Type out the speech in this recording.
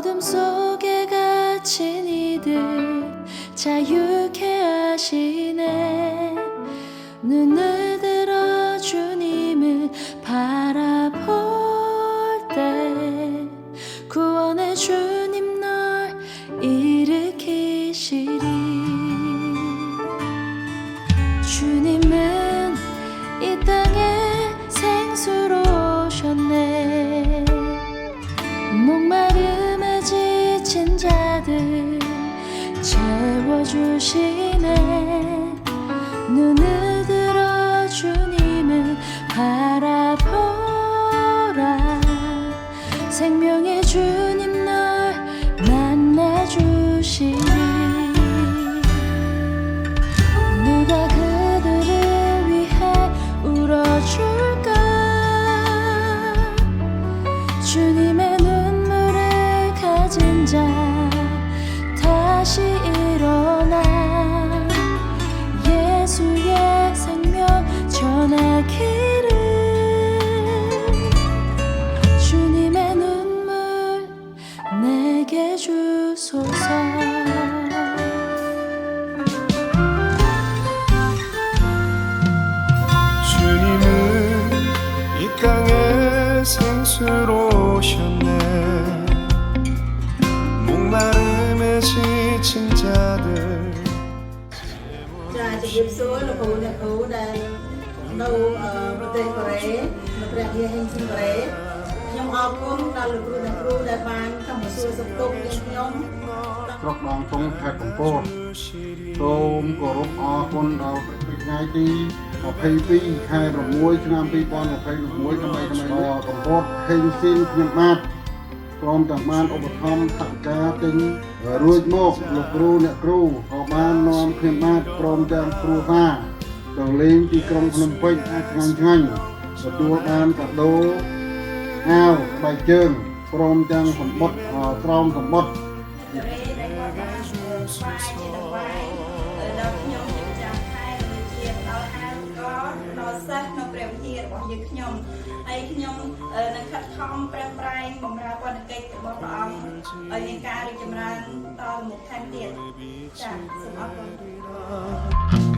어둠 속에 갇힌 이들 자유케 하시네. 눈을 들어 주님을 바라볼 때 구원의 주님 널 일으키시리. 주님은 이 땅에 생수로 오셨네. 목마름에 지친 자들 채워주시네. 눈을 들어 주님을 바라보라. 생명의 주님 널 만나주시니. 누가 그들을 위해 울어줄까. 주님의 눈물을 가진 자 다시 일어나 예수의 생명 전하기를. 주님의 눈물 내게 주소서. 주님은 이 땅에 생수로 오셨네. 목마름에 지친 자들. Cha chụp điệp số là phụ nhà cứu đây đâu ở bên Cô Rế, nó phải đi hành trình Cô Rế. Nhưng họ cũng là lực lượng cứu đại ban trong một số sập tục những nhóm. ស្រុកដងតុងខេត្តកំពតសូមគោរពអរគុណដល់ថ្ងៃទី22 ខែ6 ឆ្នាំ 2021 ដើម្បីកំពតខេងស៊ីនខ្ញុំបាទព្រមទាំងបានឧបត្ថម្ភថវិកាទិញរួចមកលោកគ្រូអ្នកគ្រូក៏បាននាំខ្ញុំបាទព្រមទាំងគ្រូសាទៅលេងទីក្រុងភ្នំពេញឆ្ងាញ់ទទួលបានកាដូអាវស្បែកជើងព្រមទាំងសម្បត្តិស្រោមសម្បត្តិ ហើយខ្ញុំនឹងខិតខំប្រឹងប្រែងបម្រើវត្តកិច្ចរបស់ព្រះអង្គឲ្យមានការរីកចម្រើនតទៅមុខថែមទៀតចា៎សូមអរគុណ